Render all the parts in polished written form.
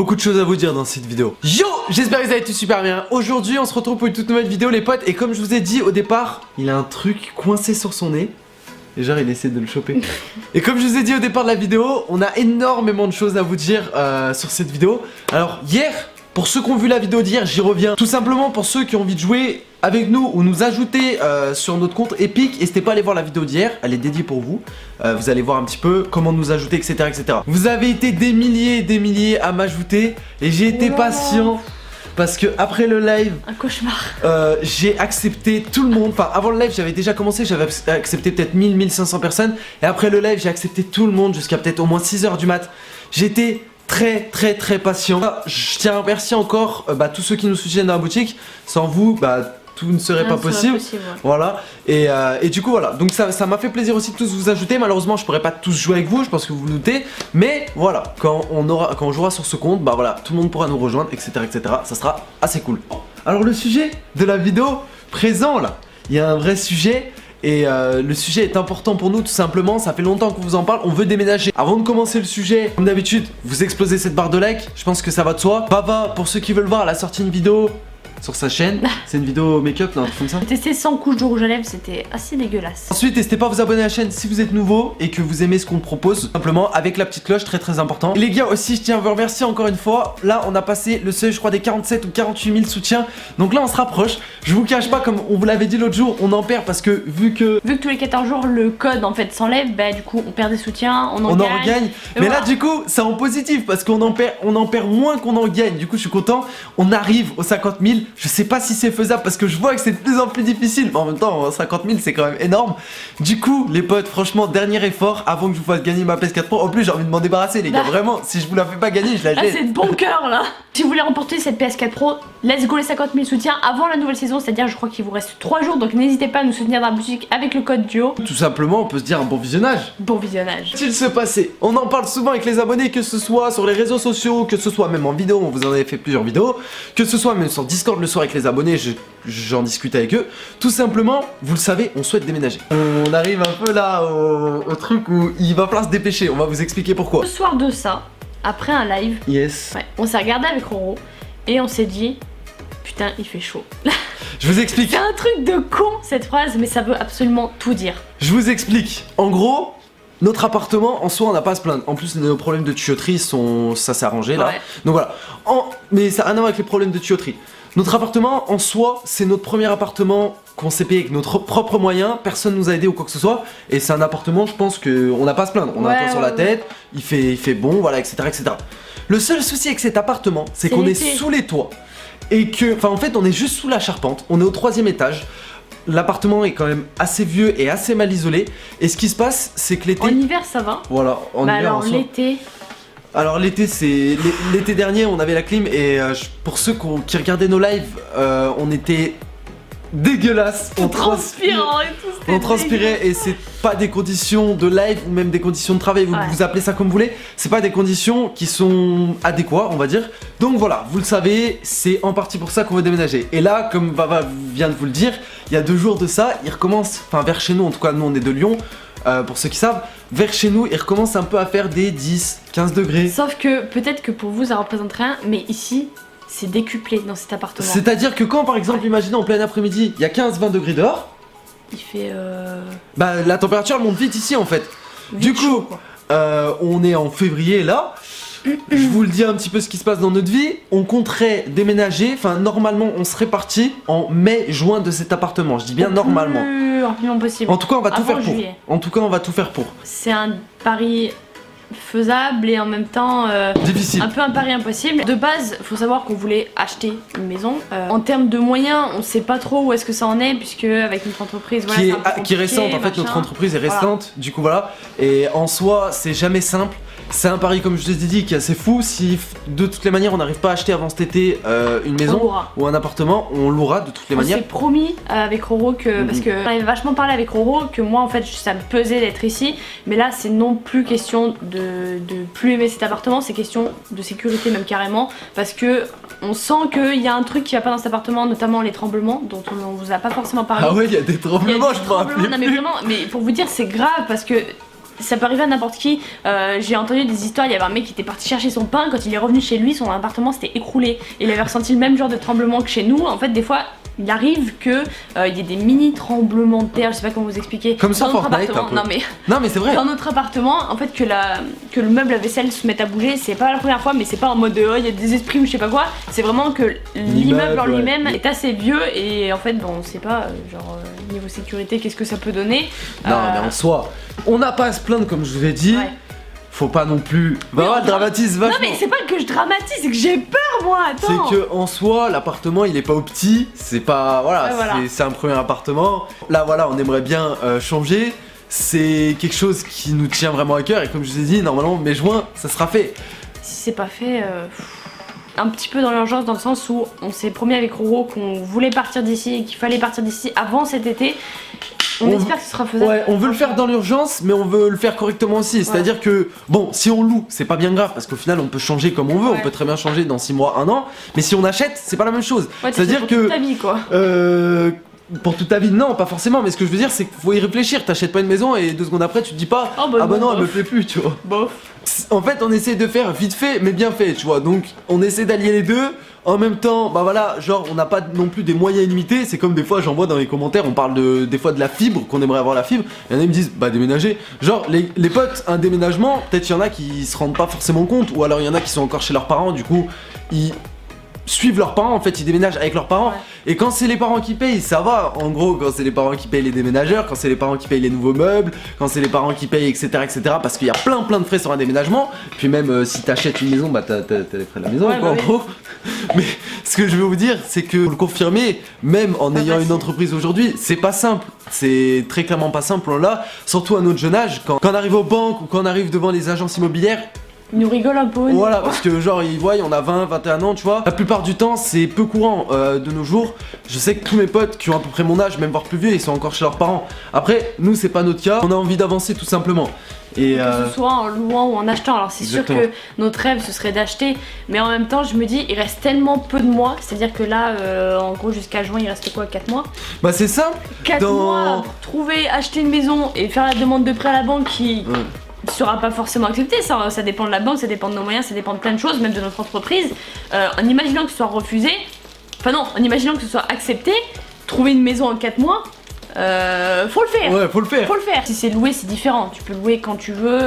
beaucoup de choses à vous dire dans cette vidéo. Yo, j'espère que vous allez tous super bien. Aujourd'hui on se retrouve pour une toute nouvelle vidéo les potes. Et comme je vous ai dit au départ, il a un truc coincé sur son nez. Et genre il essaie de le choper. Et comme je vous ai dit au départ de la vidéo, on a énormément de choses à vous dire sur cette vidéo. Alors hier, pour ceux qui ont vu la vidéo d'hier, j'y reviens. Tout simplement pour ceux qui ont envie de jouer avec nous ou nous ajouter sur notre compte Epic. N'hésitez pas à aller voir la vidéo d'hier, elle est dédiée pour vous. Vous allez voir un petit peu comment nous ajouter, etc., etc. Vous avez été des milliers à m'ajouter. Et j'ai été patient. Parce que après le live, un cauchemar. J'ai accepté tout le monde. Enfin, avant le live, j'avais déjà commencé, j'avais accepté peut-être 1500 personnes. Et après le live, j'ai accepté tout le monde jusqu'à peut-être au moins 6h du mat. J'étais très patient. Je tiens à remercier encore tous ceux qui nous soutiennent dans la boutique. Sans vous, tout ne serait pas possible. Ouais. Voilà. Et du coup voilà. Donc ça m'a fait plaisir aussi de tous vous ajouter. Malheureusement je pourrais pas tous jouer avec vous, je pense que vous vous doutez. Mais voilà, quand on jouera sur ce compte, voilà, tout le monde pourra nous rejoindre, etc. Ça sera assez cool. Alors le sujet de la vidéo présent là, il y a un vrai sujet. Et le sujet est important pour nous tout simplement, ça fait longtemps qu'on vous en parle, on veut déménager. Avant de commencer le sujet, comme d'habitude, vous explosez cette barre de like, je pense que ça va de soi. Bava, pour ceux qui veulent voir, elle a sorti une vidéo sur sa chaîne, c'est une vidéo make-up, non, comme ça. J'ai testé 100 couches de rouge à lèvres, c'était assez dégueulasse. Ensuite, n'hésitez pas à vous abonner à la chaîne si vous êtes nouveau et que vous aimez ce qu'on propose, simplement avec la petite cloche, très important. Et les gars aussi, je tiens à vous remercier encore une fois. Là, on a passé le seuil, je crois, des 47 ou 48 000 soutiens. Donc là, on se rapproche. Je vous cache pas, comme on vous l'avait dit l'autre jour, on en perd parce que vu que tous les 14 jours, le code en fait s'enlève, du coup, on perd des soutiens, on en gagne. Mais voilà. Là, du coup, c'est en positif parce qu'on en perd moins qu'on en gagne. Du coup, je suis content. On arrive aux 50 000. Je sais pas si c'est faisable parce que je vois que c'est de plus en plus difficile, mais en même temps 50 000 c'est quand même énorme. Du coup les potes, franchement dernier effort avant que je vous fasse gagner ma PS4 Pro. En plus j'ai envie de m'en débarrasser les gars, vraiment, si je vous la fais pas gagner je la jette. C'est de bon cœur là. Si vous voulez remporter cette PS4 Pro, let's go les 50 000 soutiens avant la nouvelle saison, c'est à dire je crois qu'il vous reste 3 jours, donc n'hésitez pas à nous soutenir dans la boutique avec le code duo. Tout simplement on peut se dire un bon visionnage. Bon visionnage. S'il se passait, on en parle souvent avec les abonnés, que ce soit sur les réseaux sociaux, que ce soit même en vidéo, on vous en avait fait plusieurs vidéos, que ce soit même sur Discord le soir avec les abonnés, j'en discute avec eux. Tout simplement, vous le savez, on souhaite déménager. On arrive un peu là au truc où il va falloir se dépêcher, on va vous expliquer pourquoi. Le soir de ça, après un live, on s'est regardé avec Roro et on s'est dit putain il fait chaud. Je vous explique. C'est un truc de con cette phrase, mais ça veut absolument tout dire. Je vous explique. En gros, notre appartement, en soi, on n'a pas à se plaindre. En plus, nos problèmes de tuyauterie ça s'est arrangé là. Ouais. Donc voilà. Mais ça n'a rien à voir avec les problèmes de tuyauterie. Notre appartement, en soi, c'est notre premier appartement qu'on s'est payé avec notre propre moyen. Personne nous a aidé ou quoi que ce soit. Et c'est un appartement, je pense qu'on n'a pas à se plaindre. On a un toit sur la tête, il fait bon, voilà, etc. Le seul souci avec cet appartement, c'est qu'on est sous les toits. Et que, en fait, on est juste sous la charpente. On est au 3e étage. L'appartement est quand même assez vieux et assez mal isolé. Et ce qui se passe, c'est que l'été... En hiver, ça va. Voilà, en hiver, alors l'été... Alors l'été, c'est... L'été dernier, on avait la clim et pour ceux qui regardaient nos lives, on était dégueulasse. On transpirait et c'est pas des conditions de live ou même des conditions de travail, vous appelez ça comme vous voulez. C'est pas des conditions qui sont adéquates, on va dire. Donc voilà, vous le savez, c'est en partie pour ça qu'on veut déménager. Et là, comme Bava vient de vous le dire, il y a 2 jours de ça, il recommence, vers chez nous, en tout cas nous on est de Lyon. Pour ceux qui savent, vers chez nous, il recommence un peu à faire des 10-15 degrés. Sauf que peut-être que pour vous ça représente rien, mais ici c'est décuplé dans cet appartement. C'est-à-dire que quand par exemple, imaginez en plein après-midi, il y a 15-20 degrés dehors, il fait la température monte vite ici en fait. Du coup, on est en février là. Je vous le dis un petit peu ce qui se passe dans notre vie. On compterait déménager, normalement on serait parti en mai-juin de cet appartement. Je dis bien normalement. Possible. En tout cas on va tout faire pour. C'est un pari faisable et en même temps difficile. Un peu un pari impossible. De base, faut savoir qu'on voulait acheter une maison. En termes de moyens, on sait pas trop où est-ce que ça en est, puisque avec notre entreprise, qui est récente, en fait notre entreprise est récente, du coup voilà. Et en soi, c'est jamais simple. C'est un pari comme je vous ai dit qui est assez fou. Si de toutes les manières on n'arrive pas à acheter avant cet été une maison ou un appartement, on louera de toutes les manières. On s'est promis avec Roro que, parce que on avait vachement parlé avec Roro, que moi en fait ça me pesait d'être ici. Mais là c'est non plus question de plus aimer cet appartement, c'est question de sécurité même carrément. Parce que on sent qu'il y a un truc qui va pas dans cet appartement, notamment les tremblements dont on vous a pas forcément parlé. Ah ouais, il y a des tremblements, je me rappelais plus. Non mais vraiment, mais pour vous dire c'est grave parce que ça peut arriver à n'importe qui. J'ai entendu des histoires, il y avait un mec qui était parti chercher son pain, quand il est revenu chez lui, son appartement s'était écroulé. Et il avait ressenti le même genre de tremblement que chez nous. En fait, des fois, il arrive que il y ait des mini tremblements de terre, je sais pas comment vous expliquer. Comme ça, Fortnite, un peu. Non mais c'est vrai. Dans notre appartement, en fait, que le meuble à vaisselle se mette à bouger, c'est pas la première fois, mais c'est pas en mode il y a des esprits ou je sais pas quoi. C'est vraiment que l'immeuble en lui-même est assez vieux et en fait, bon, on sait pas, niveau sécurité, qu'est-ce que ça peut donner. Non, mais en soi, on n'a pas à se plaindre, comme je vous ai dit. Ouais. Faut pas non plus. Bah, dramatise vachement. Non, mais c'est pas que je dramatise, c'est que j'ai peur, moi, attends. C'est que en soi, l'appartement il est pas au petit. C'est pas. Voilà, c'est un premier appartement. Là, voilà, on aimerait bien changer. C'est quelque chose qui nous tient vraiment à cœur. Et comme je vous ai dit, normalement, mai juin, ça sera fait. Si c'est pas fait. Un petit peu dans l'urgence, dans le sens où on s'est promis avec Roro qu'on voulait partir d'ici et qu'il fallait partir d'ici avant cet été. On espère que ce sera faisable. Ouais, on veut le faire dans l'urgence, mais on veut le faire correctement aussi. C'est-à-dire que, bon, si on loue, c'est pas bien grave, parce qu'au final, on peut changer comme on veut. On peut très bien changer dans 6 mois, 1 an. Mais si on achète, c'est pas la même chose. Ouais, c'est-à-dire que. Pour toute ta vie, quoi. Pour toute ta vie, non, pas forcément. Mais ce que je veux dire, c'est qu'il faut y réfléchir. T'achètes pas une maison et 2 secondes après, tu te dis pas ah bah non, elle me plaît plus, tu vois. Bof. En fait, on essaie de faire vite fait, mais bien fait, tu vois. Donc, on essaie d'allier les deux. En même temps, bah voilà, genre on n'a pas non plus des moyens illimités. C'est comme des fois, j'en vois dans les commentaires, on parle des fois de la fibre, qu'on aimerait avoir la fibre. Il y en a qui me disent, bah déménager. Genre les potes, un déménagement, peut-être il y en a qui se rendent pas forcément compte, ou alors il y en a qui sont encore chez leurs parents, du coup ils suivent leurs parents, en fait ils déménagent avec leurs parents. Et quand c'est les parents qui payent, ça va. En gros, quand c'est les parents qui payent les déménageurs, quand c'est les parents qui payent les nouveaux meubles, quand c'est les parents qui payent, etc., parce qu'il y a plein de frais sur un déménagement. Puis même si t'achètes une maison, bah t'as les frais de la maison, quoi, en gros. Mais ce que je veux vous dire, c'est que vous le confirmez, même en ayant une entreprise aujourd'hui, c'est pas simple. C'est très clairement pas simple, là. Surtout à notre jeune âge, quand on arrive aux banques ou quand on arrive devant les agences immobilières. Ils nous rigolent un peu. Voilà, parce que genre ils voient, on a 20, 21 ans, tu vois. La plupart du temps, c'est peu courant de nos jours. Je sais que tous mes potes qui ont à peu près mon âge, même voire plus vieux, ils sont encore chez leurs parents. Après, nous, c'est pas notre cas. On a envie d'avancer tout simplement. Et que ce soit en louant ou en achetant. Alors c'est sûr que notre rêve ce serait d'acheter, mais en même temps je me dis il reste tellement peu de mois, c'est-à-dire que là en gros jusqu'à juin il reste quoi, 4 mois? Bah c'est simple. 4 mois pour trouver, acheter une maison et faire la demande de prêt à la banque qui sera pas forcément acceptée, ça dépend de la banque, ça dépend de nos moyens, ça dépend de plein de choses, même de notre entreprise. En imaginant que ce soit refusé, enfin non, en imaginant que ce soit accepté, trouver une maison en 4 mois, faut le faire. Ouais, faut le faire. Faut le faire. Si c'est loué, c'est différent. Tu peux louer quand tu veux,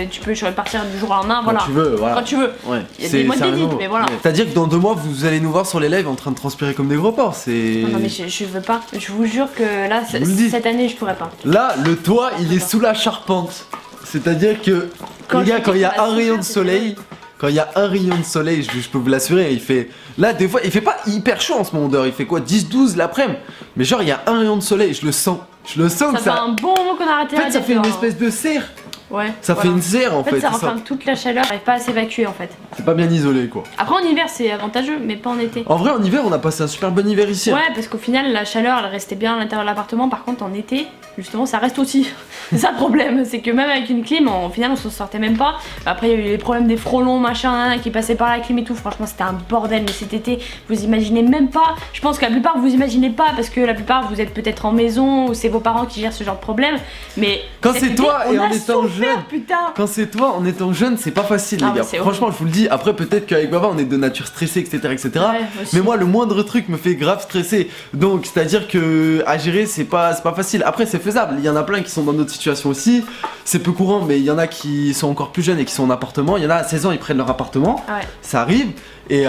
tu peux partir du jour au lendemain, voilà. Quand tu veux, voilà. Quand tu veux. Ouais. Il y a des mois d'édite, mais voilà. C'est-à-dire que dans 2 mois, vous allez nous voir sur les lives en train de transpirer comme des gros porcs, c'est... Non mais je veux pas. Je vous jure que là, cette année, je pourrais pas. Là, le toit, il est sous la charpente. C'est-à-dire que, les gars, quand il y a un rayon de soleil... Quand il y a un rayon de soleil, je peux vous l'assurer, il fait... Là, des fois, il fait pas hyper chaud en ce moment d'heure, il fait quoi, 10-12 l'après-midi. Mais genre, il y a un rayon de soleil, je le sens. Je le sens que ça... Ça fait un bon moment qu'on a arrêté. En fait, ça fait une espèce de serre. Ouais. Ça fait une serre en fait. Ça renferme toute la chaleur, n'arrive pas à s'évacuer en fait. C'est pas bien isolé quoi. Après en hiver c'est avantageux, mais pas en été. En vrai en hiver on a passé un super bon hiver ici. Ouais, parce qu'au final la chaleur elle restait bien à l'intérieur de l'appartement, par contre en été, justement ça reste aussi. C'est ça le problème, c'est que même avec une clim, au final on s'en sortait même pas. Après il y a eu les problèmes des frelons, machin, qui passaient par la clim et tout, franchement c'était un bordel, mais cet été vous imaginez même pas. Je pense que la plupart vous imaginez pas, parce que la plupart vous êtes peut-être en maison, ou c'est vos parents qui gèrent ce genre de problème, mais... Quand c'est toi et en étant jeune, putain. Quand c'est toi en étant jeune, c'est pas facile les gars. Franchement, je vous le dis. Après, peut-être qu'avec Baba, on est de nature stressée, etc., etc. Ouais, mais moi, le moindre truc me fait grave stresser. Donc, c'est-à-dire que à gérer, c'est pas facile. Après, c'est faisable. Il y en a plein qui sont dans notre situation aussi. C'est peu courant, mais il y en a qui sont encore plus jeunes et qui sont en appartement. Il y en a à 16 ans, ils prennent leur appartement. Ouais. Ça arrive. Et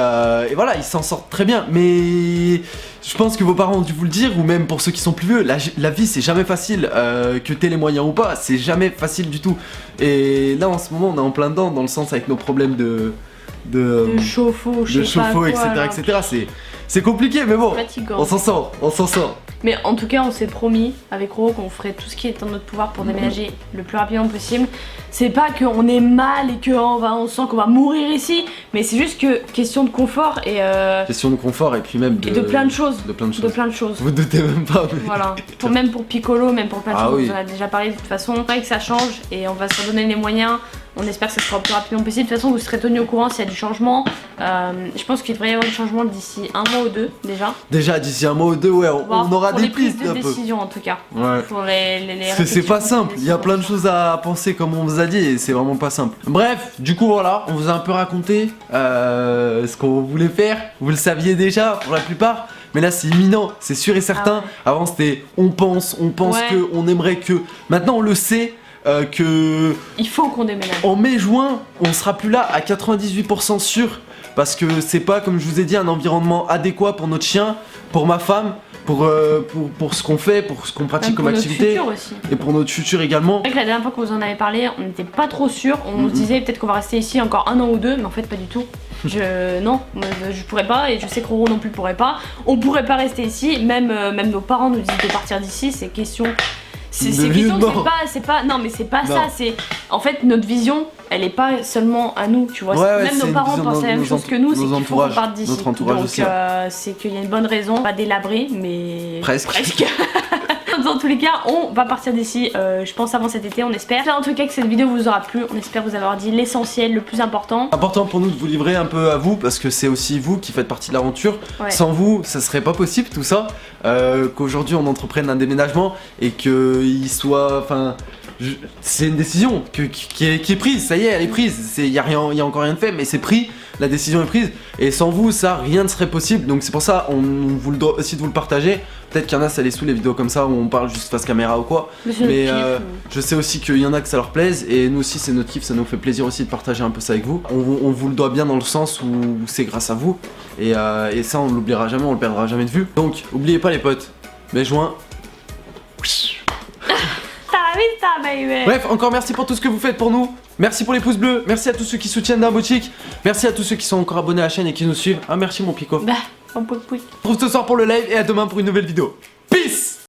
voilà, ils s'en sortent très bien. Mais je pense que vos parents ont dû vous le dire, ou même pour ceux qui sont plus vieux, la vie c'est jamais facile, que t'aies les moyens ou pas, c'est jamais facile du tout. Et là en ce moment on est en plein dedans, dans le sens avec nos problèmes de chauffe-eau, etc. C'est compliqué, mais bon, on s'en sort. Mais en tout cas, on s'est promis avec Roro qu'on ferait tout ce qui est en notre pouvoir pour déménager le plus rapidement possible. C'est pas qu'on est mal et qu'on sent qu'on va mourir ici, mais c'est juste que question de confort et question de confort et puis même de plein de choses. De plein de choses. Vous doutez même pas. Mais... Voilà. Même pour Piccolo, même pour plein de choses. Oui. On en a déjà parlé de toute façon. C'est vrai que ça change et on va se redonner les moyens. On espère que ça sera le plus rapidement possible. De toute façon, vous serez tenus au courant s'il y a du changement. Je pense qu'il devrait y avoir du changement d'ici 1 mois ou 2 déjà. Déjà d'ici 1 mois ou 2, ouais, on aura des pistes de un peu. décision en tout cas. Ouais. Pour les Parce que c'est pas simple, il y a plein de choses à penser comme on vous a dit et c'est vraiment pas simple. Bref, du coup voilà, on vous a un peu raconté ce qu'on voulait faire. Vous le saviez déjà pour la plupart. Mais là c'est imminent, c'est sûr et certain. Avant c'était on pense que, on aimerait que. Maintenant on le sait que. Il faut qu'on déménage. En mai-juin, on sera plus là à 98% sûr. Parce que c'est pas, comme je vous ai dit, un environnement adéquat pour notre chien, pour ma femme, pour ce qu'on fait, pour ce qu'on pratique comme activité. Pour notre futur aussi. Et pour notre futur également. C'est vrai que la dernière fois qu'on vous en avait parlé, on n'était pas trop sûr. On se disait peut-être qu'on va rester ici encore 1 an ou 2, mais en fait pas du tout. Non, je pourrais pas et je sais que Roro non plus pourrait pas. On pourrait pas rester ici, même nos parents nous disent de partir d'ici, c'est question. C'est question que c'est pas. Non mais c'est pas ça, c'est. En fait notre vision, elle est pas seulement à nous, tu vois. Même nos parents pensent la même chose que nous, c'est qu'il faut qu'on parte d'ici. Notre entourage aussi. Donc c'est qu'il y a une bonne raison, pas délabrer, mais. Presque. Dans tous les cas, on va partir d'ici, je pense avant cet été, on espère. En tout cas que cette vidéo vous aura plu, on espère vous avoir dit l'essentiel, le plus important. Important pour nous de vous livrer un peu à vous, parce que c'est aussi vous qui faites partie de l'aventure. Ouais. Sans vous, ça serait pas possible tout ça. Qu'aujourd'hui on entreprenne un déménagement et qu'il soit... Enfin, c'est une décision qui est prise, ça y est, elle est prise. Il y a encore rien de fait, mais c'est pris. La décision est prise et sans vous ça rien ne serait possible, donc c'est pour ça on vous le doit aussi de vous le partager. Peut-être qu'il y en a ça les saoule les vidéos comme ça où on parle juste face caméra ou quoi, mais je sais aussi qu'il y en a que ça leur plaise et nous aussi c'est notre kiff, ça nous fait plaisir aussi de partager un peu ça avec vous. On vous le doit bien dans le sens où c'est grâce à vous et ça on l'oubliera jamais, on le perdra jamais de vue. Donc oubliez pas les potes, mai-juin. Bref, encore merci pour tout ce que vous faites pour nous. Merci pour les pouces bleus, merci à tous ceux qui soutiennent Darbotique. Merci à tous ceux qui sont encore abonnés à la chaîne et qui nous suivent. Ah merci mon Pico. On peut. On se retrouve ce soir pour le live et à demain pour une nouvelle vidéo. Peace.